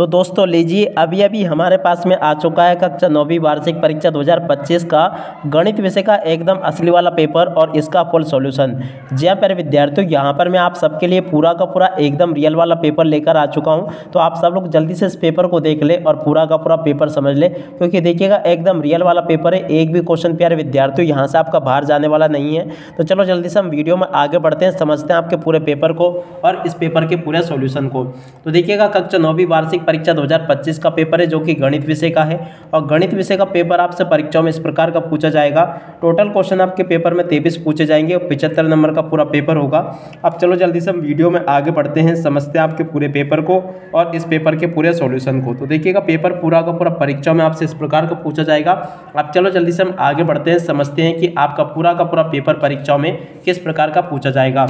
तो दोस्तों लीजिए अभी अभी हमारे पास में आ चुका है कक्षा 9वीं वार्षिक परीक्षा 2025 का गणित विषय का एकदम असली वाला पेपर और इसका फुल सॉल्यूशन। जी हाँ प्यारे विद्यार्थियों, यहाँ पर मैं आप सबके लिए पूरा का पूरा एकदम रियल वाला पेपर लेकर आ चुका हूँ। तो आप सब लोग जल्दी से इस पेपर को देख ले और पूरा का पूरा पेपर समझ ले, क्योंकि देखिएगा एकदम रियल वाला पेपर है। एक भी क्वेश्चन प्यारे विद्यार्थियों यहाँ से आपका बाहर जाने वाला नहीं है। तो चलो जल्दी से हम वीडियो में आगे बढ़ते हैं, समझते हैं आपके पूरे पेपर को और इस पेपर के पूरे सॉल्यूशन को। तो देखिएगा कक्षा 9वीं वार्षिक परीक्षा 2025 का पेपर है जो कि गणित विषय का है। और गणित विषय का पेपर आपसे परीक्षाओं में इस प्रकार का पूछा जाएगा। टोटल क्वेश्चन आपके पेपर में 23 पूछे जाएंगे और 75 नंबर का पूरा पेपर होगा। अब चलो जल्दी से हम वीडियो में आगे बढ़ते हैं, समझते हैं आपके पूरे पेपर को और इस पेपर के पूरे सॉल्यूशन को। तो देखिएगा पेपर पूरा का पूरा परीक्षा में आपसे इस प्रकार का पूछा जाएगा। अब चलो जल्दी से हम आगे बढ़ते हैं, समझते हैं कि आपका पूरा का पूरा पेपर परीक्षाओं में किस प्रकार का पूछा जाएगा।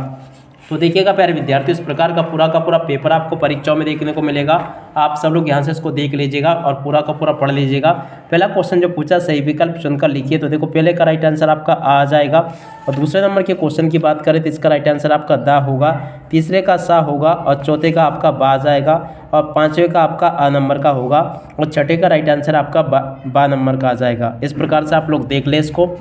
तो देखिएगा प्यारे विद्यार्थी, इस प्रकार का पूरा पेपर आपको परीक्षाओं में देखने को मिलेगा। आप सब लोग यहाँ से इसको देख लीजिएगा और पूरा का पूरा पढ़ लीजिएगा। पहला क्वेश्चन जो पूछा सही विकल्प चुनकर लिखिए। तो देखो पहले का राइट आंसर आपका आ जाएगा। और दूसरे नंबर के क्वेश्चन की बात करें तो इसका राइट आंसर आपका दा होगा, तीसरे का सा होगा और चौथे का आपका बा जाएगा और पाँचवें का आपका आ नंबर का होगा और छठे का राइट आंसर आपका बा नंबर का आ जाएगा। इस प्रकार से आप लोग देख लें इसको।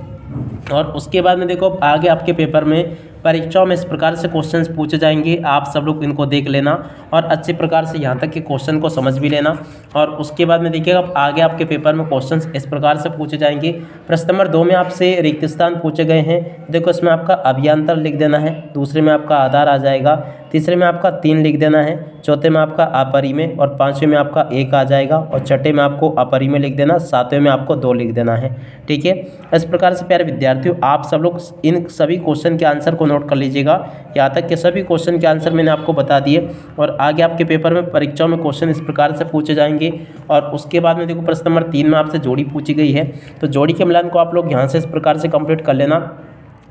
और उसके बाद में देखो आगे आपके पेपर में परीक्षाओं में इस प्रकार से क्वेश्चंस पूछे जाएंगे। आप सब लोग इनको देख लेना और अच्छे प्रकार से यहाँ तक के क्वेश्चन को समझ भी लेना। और उसके बाद में देखिएगा आगे आपके पेपर में क्वेश्चंस इस प्रकार से पूछे जाएंगे। प्रश्न नंबर 2 में आपसे रिक्त स्थान पूछे गए हैं। देखो इसमें आपका अभियांतर लिख देना है, दूसरे में आपका आधार आ जाएगा, तीसरे में आपका 3 लिख देना है, चौथे में आपका अपरिमेय और पाँचवें में आपका 1 आ जाएगा और छठे में आपको अपरिमेय लिख देना, सातवें में आपको 2 लिख देना है। ठीक है, इस प्रकार से प्यारे विद्यार्थियों आप सब लोग इन सभी क्वेश्चन के आंसर को नोट कर लीजिएगा। यहाँ तक के सभी क्वेश्चन के आंसर मैंने आपको बता दिए और आगे आपके पेपर में परीक्षाओं में क्वेश्चन इस प्रकार से पूछे जाएंगे। और उसके बाद में देखो प्रश्न नंबर 3 में आपसे जोड़ी पूछी गई है। तो जोड़ी के मिलान को आप लोग यहाँ से इस प्रकार से कंप्लीट कर लेना।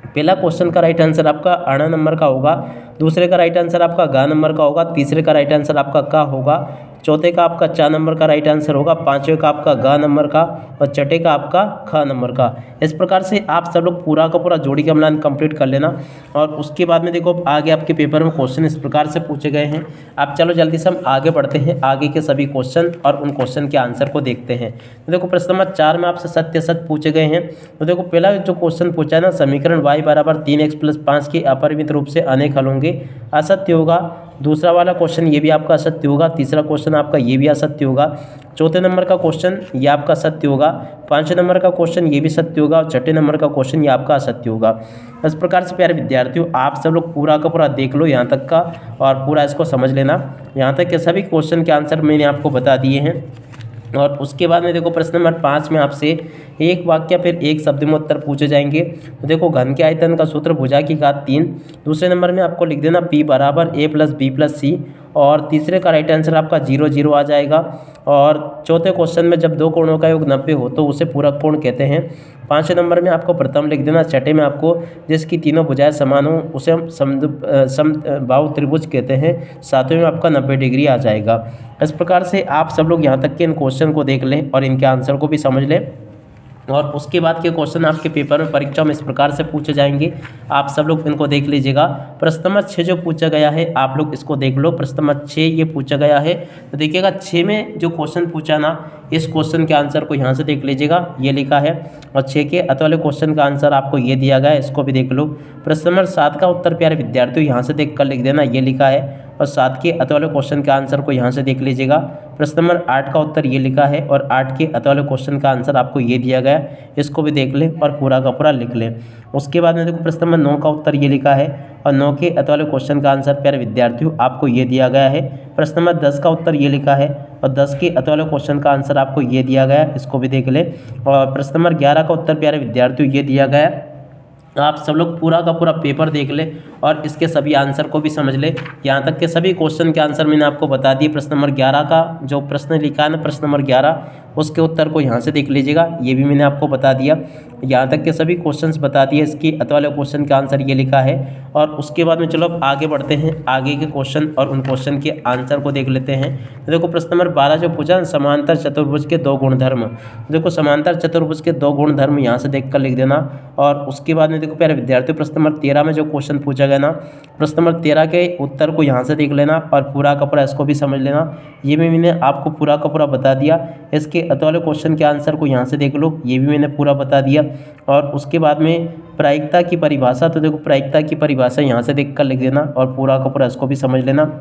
पहला क्वेश्चन का राइट आंसर आपका अणा नंबर का होगा, दूसरे का राइट आंसर आपका गा नंबर का होगा, तीसरे का राइट आंसर आपका का होगा, चौथे का आपका चा नंबर का राइट आंसर होगा, पाँचवें का आपका गा नंबर का और छठे का आपका ख नंबर का। इस प्रकार से आप सब लोग पूरा का पूरा जोड़ी का मिलान कंप्लीट कर लेना। और उसके बाद में देखो आगे आपके पेपर में क्वेश्चन इस प्रकार से पूछे गए हैं। आप चलो जल्दी से हम आगे बढ़ते हैं, आगे के सभी क्वेश्चन और उन क्वेश्चन के आंसर को देखते हैं। तो देखो प्रश्न नंबर 4 में आपसे सत्य असत्य पूछे गए हैं। तो देखो पहला जो क्वेश्चन पूछा है ना, समीकरण y = 3x + 5 के अपरिमित रूप से अनेक हल होंगे, असत्य होगा। दूसरा वाला क्वेश्चन ये भी आपका असत्य होगा, तीसरा क्वेश्चन आपका ये भी असत्य होगा, चौथे नंबर का क्वेश्चन ये आपका सत्य होगा, पाँचवें नंबर का क्वेश्चन ये भी सत्य होगा और छठे नंबर का क्वेश्चन ये आपका असत्य होगा। इस प्रकार से प्यारे विद्यार्थियों आप सब लोग पूरा का पूरा देख लो यहाँ तक का और पूरा इसको समझ लेना। यहाँ तक के सभी क्वेश्चन के आंसर मैंने आपको बता दिए हैं। और उसके बाद में देखो प्रश्न नंबर 5 में आपसे एक वाक्य फिर एक शब्द में उत्तर पूछे जाएंगे। तो देखो घन के आयतन का सूत्र भुजा की घात 3। दूसरे नंबर में आपको लिख देना P = A + B + C और तीसरे का राइट आंसर आपका 0 0 आ जाएगा। और चौथे क्वेश्चन में जब दो कोणों का योग 90 हो तो उसे पूरक कोण कहते हैं। पाँचवें नंबर में आपको प्रथम लिख देना, छठे में आपको जिसकी तीनों भुजाएं समान हो उसे हम समबाहु त्रिभुज कहते हैं, सातवें में आपका 90 डिग्री आ जाएगा। इस प्रकार से आप सब लोग यहाँ तक के इन क्वेश्चन को देख लें और इनके आंसर को भी समझ लें। और उसके बाद के क्वेश्चन आपके पेपर में परीक्षा में इस प्रकार से पूछे जाएंगे। आप सब लोग इनको देख लीजिएगा। प्रश्न नंबर 6 जो पूछा गया है आप लोग इसको देख लो। प्रश्न नंबर 6 ये पूछा गया है। तो देखिएगा 6 में जो क्वेश्चन पूछा ना, इस क्वेश्चन के आंसर को यहाँ से देख लीजिएगा, ये लिखा है। और 6 के अत वाले क्वेश्चन का आंसर आपको ये दिया गया है, इसको भी देख लो। प्रश्न नंबर 7 का उत्तर प्यारे विद्यार्थियों यहाँ से देख कर लिख देना, ये लिखा है। और 7 के अत वाले क्वेश्चन का आंसर को यहाँ से देख लीजिएगा। प्रश्न नंबर 8 का उत्तर ये लिखा है और 8 के अत वाले क्वेश्चन का आंसर आपको ये दिया गया है, इसको भी देख लें और पूरा का पूरा लिख लें। उसके बाद में देखो प्रश्न नंबर 9 का उत्तर ये लिखा है और 9 के अत वाले क्वेश्चन का आंसर प्यारे विद्यार्थियों आपको ये दिया गया है। प्रश्न नंबर 10 का उत्तर ये लिखा है और 10 के अत वाले क्वेश्चन का आंसर आपको ये दिया गया है, इसको भी देख लें। और प्रश्न नंबर 11 का उत्तर प्यारे विद्यार्थियों ये दिया गया है। आप सब लोग पूरा का पूरा पेपर देख ले और इसके सभी आंसर को भी समझ ले। यहाँ तक के सभी क्वेश्चन के आंसर मैंने आपको बता दिए। प्रश्न नंबर 11 का जो प्रश्न लिखा है ना, प्रश्न नंबर 11 उसके उत्तर को यहाँ से देख लीजिएगा, ये भी मैंने आपको बता दिया। यहाँ तक के सभी क्वेश्चंस बता दिए, इसकी अत वाले क्वेश्चन का आंसर ये लिखा है। और उसके बाद में चलो अब आगे बढ़ते हैं, आगे के क्वेश्चन और उन क्वेश्चन के आंसर को देख लेते हैं। तो देखो प्रश्न नंबर 12 जो पूछा, समांतर चतुर्भुज के 2 गुणधर्म। देखो समांतर चतुर्भुज के 2 गुणधर्म यहाँ से देख कर लिख देना। और उसके बाद में देखो प्यारे विद्यार्थियों प्रश्न नंबर 13 में जो क्वेश्चन पूछा गया ना, प्रश्न नंबर 13 के उत्तर को यहाँ से देख लेना और पूरा का पूरा इसको भी समझ लेना। ये भी मैंने आपको पूरा का पूरा बता दिया। इसके अतवाले क्वेश्चन के आंसर को यहाँ से देख लो, ये भी मैंने पूरा बता दिया। और उसके बाद में प्रायिकता की परिभाषा, तो देखो प्रायिकता की परिभाषा यहाँ से देख कर लिख देना और पूरा का पूरा इसको भी समझ लेना।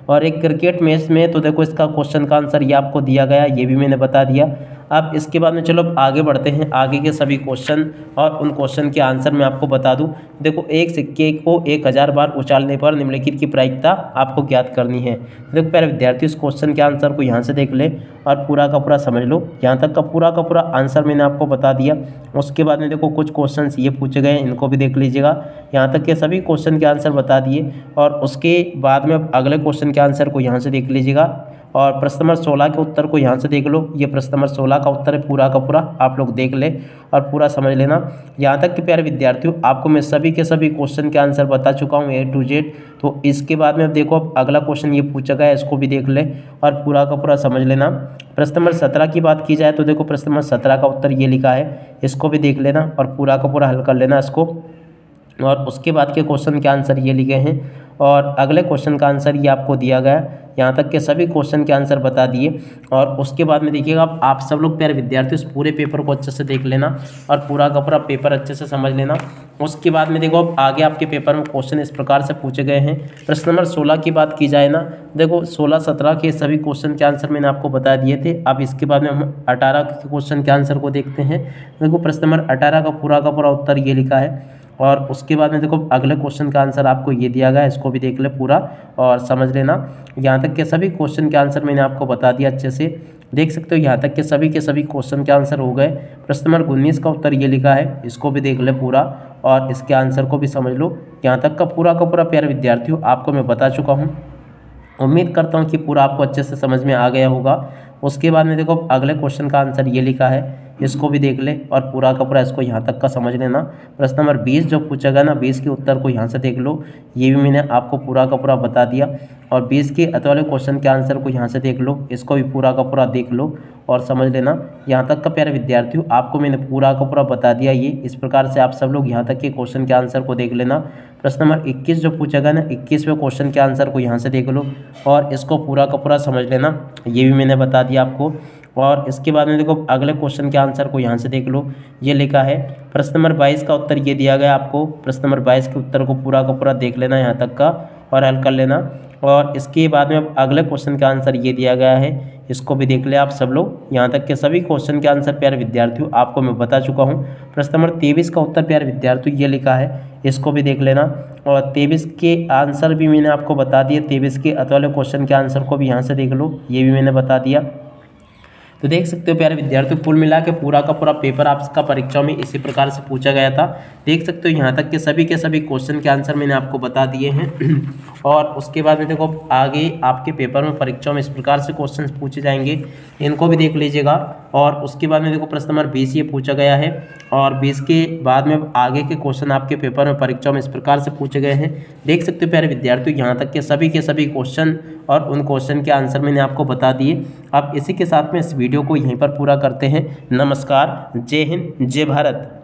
और एक क्रिकेट मैच में तो देखो इसका क्वेश्चन का आंसर ये आपको दिया गया, ये भी मैंने बता दिया। अब इसके बाद में चलो अब आगे बढ़ते हैं, आगे के सभी क्वेश्चन और उन क्वेश्चन के आंसर मैं आपको बता दूं। देखो एक सिक्के को 1000 बार उछालने पर निम्नलिखित की प्रायिकता आपको ज्ञात करनी है। देखो प्यारे विद्यार्थी इस क्वेश्चन के आंसर को यहाँ से देख ले और पूरा का पूरा समझ लो। यहाँ तक का पूरा आंसर मैंने आपको बता दिया। उसके बाद में देखो कुछ क्वेश्चन ये पूछे गए हैं, इनको भी देख लीजिएगा। यहाँ तक के सभी क्वेश्चन के आंसर बता दिए और उसके बाद में अब अगले क्वेश्चन के आंसर को यहाँ से देख लीजिएगा। और प्रश्न नंबर 16 के उत्तर को यहाँ से देख लो, ये प्रश्न नंबर 16 का उत्तर है, पूरा का पूरा आप लोग देख ले और पूरा समझ लेना। यहाँ तक कि प्यारे विद्यार्थियों आपको मैं सभी के सभी क्वेश्चन के आंसर बता चुका हूँ A to Z। तो इसके बाद में अब देखो अब अगला क्वेश्चन ये पूछा गया है, इसको भी देख ले और पूरा का पूरा समझ लेना। प्रश्न नंबर 17 की बात की जाए तो देखो प्रश्न नंबर 17 का उत्तर ये लिखा है, इसको भी देख लेना और पूरा का पूरा हल कर लेना इसको। और उसके बाद के क्वेश्चन के आंसर ये लिखे हैं और अगले क्वेश्चन का आंसर ये आपको दिया गया। यहाँ तक के सभी क्वेश्चन के आंसर बता दिए। और उसके बाद में देखिएगा आप सब लोग प्यारे विद्यार्थी इस पूरे पेपर को अच्छे से देख लेना और पूरा का पूरा पेपर अच्छे से समझ लेना। उसके बाद में देखो अब आगे आपके पेपर में क्वेश्चन इस प्रकार से पूछे गए हैं। प्रश्न नंबर 16 की बात की जाए ना, देखो 16, 17 के सभी क्वेश्चन के आंसर मैंने आपको बता दिए थे। अब इसके बाद में हम 18 के क्वेश्चन के आंसर को देखते हैं। देखो प्रश्न नंबर 18 का पूरा उत्तर ये लिखा है। और उसके बाद में देखो अगले क्वेश्चन का आंसर आपको ये दिया गया है, इसको भी देख ले पूरा और समझ लेना। यहाँ तक के सभी क्वेश्चन के आंसर मैंने आपको बता दिया अच्छे से, देख सकते हो। यहाँ तक के सभी क्वेश्चन के आंसर हो गए। प्रश्न नंबर 19 का उत्तर ये लिखा है, इसको भी देख ले पूरा और इसके आंसर को भी समझ लो। यहाँ तक का पूरा प्यारे विद्यार्थियों आपको मैं बता चुका हूँ। उम्मीद करता हूँ कि पूरा आपको अच्छे से समझ में आ गया होगा। उसके बाद में देखो अगले क्वेश्चन का आंसर ये लिखा है, इसको भी देख ले और पूरा का पूरा इसको यहाँ तक का समझ लेना। प्रश्न नंबर 20 जो पूछा गया ना, 20 के उत्तर को यहाँ से देख लो, ये भी मैंने आपको पूरा का पूरा बता दिया। और 20 के अतवाले क्वेश्चन के आंसर को यहाँ से देख लो, इसको भी पूरा का पूरा देख लो और समझ लेना। यहाँ तक का प्यारे विद्यार्थियों आपको मैंने पूरा का पूरा बता दिया। ये इस प्रकार से आप सब लोग यहाँ तक के क्वेश्चन के आंसर को देख लेना। प्रश्न नंबर 21 जो पूछा गया ना, 21वें क्वेश्चन के आंसर को यहाँ से देख लो और इसको पूरा का पूरा समझ लेना, ये भी मैंने बता दिया आपको। और इसके बाद में देखो अगले क्वेश्चन के आंसर को यहाँ से देख लो, ये लिखा है। प्रश्न नंबर 22 का उत्तर ये दिया गया आपको। प्रश्न नंबर 22 के उत्तर को पूरा का पूरा देख लेना यहाँ तक का और हल कर लेना। और इसके बाद में अब अगले क्वेश्चन का आंसर ये दिया गया है, इसको भी देख ले आप सब लोग। यहाँ तक के सभी क्वेश्चन के आंसर प्यारे विद्यार्थियों आपको मैं बता चुका हूँ। प्रश्न नंबर 23 का उत्तर प्यारे विद्यार्थियों ये लिखा है, इसको भी देख लेना। और 23 के आंसर भी मैंने आपको बता दिए। 23 के अतवाले क्वेश्चन के आंसर को भी यहाँ से देख लो, ये भी मैंने बता दिया। तो देख सकते हो प्यारे विद्यार्थियों कुल मिला के पूरा का पूरा पेपर आपका परीक्षा में इसी प्रकार से पूछा गया था। देख सकते हो यहाँ तक के सभी क्वेश्चन के आंसर मैंने आपको बता दिए हैं। और उसके बाद में देखो आगे आपके पेपर में परीक्षा में इस प्रकार से क्वेश्चन पूछे जाएंगे, इनको भी देख लीजिएगा। और उसके बाद में देखो प्रश्न नंबर 20 ये पूछा गया है और 20 के बाद में आगे के क्वेश्चन आपके पेपर में परीक्षा में इस प्रकार से पूछे गए हैं। देख सकते हो प्यारे विद्यार्थियों यहाँ तक के सभी क्वेश्चन और उन क्वेश्चन के आंसर मैंने आपको बता दिए। अब इसी के साथ में इस वीडियो को यहीं पर पूरा करते हैं। नमस्कार, जय हिंद, जय भारत।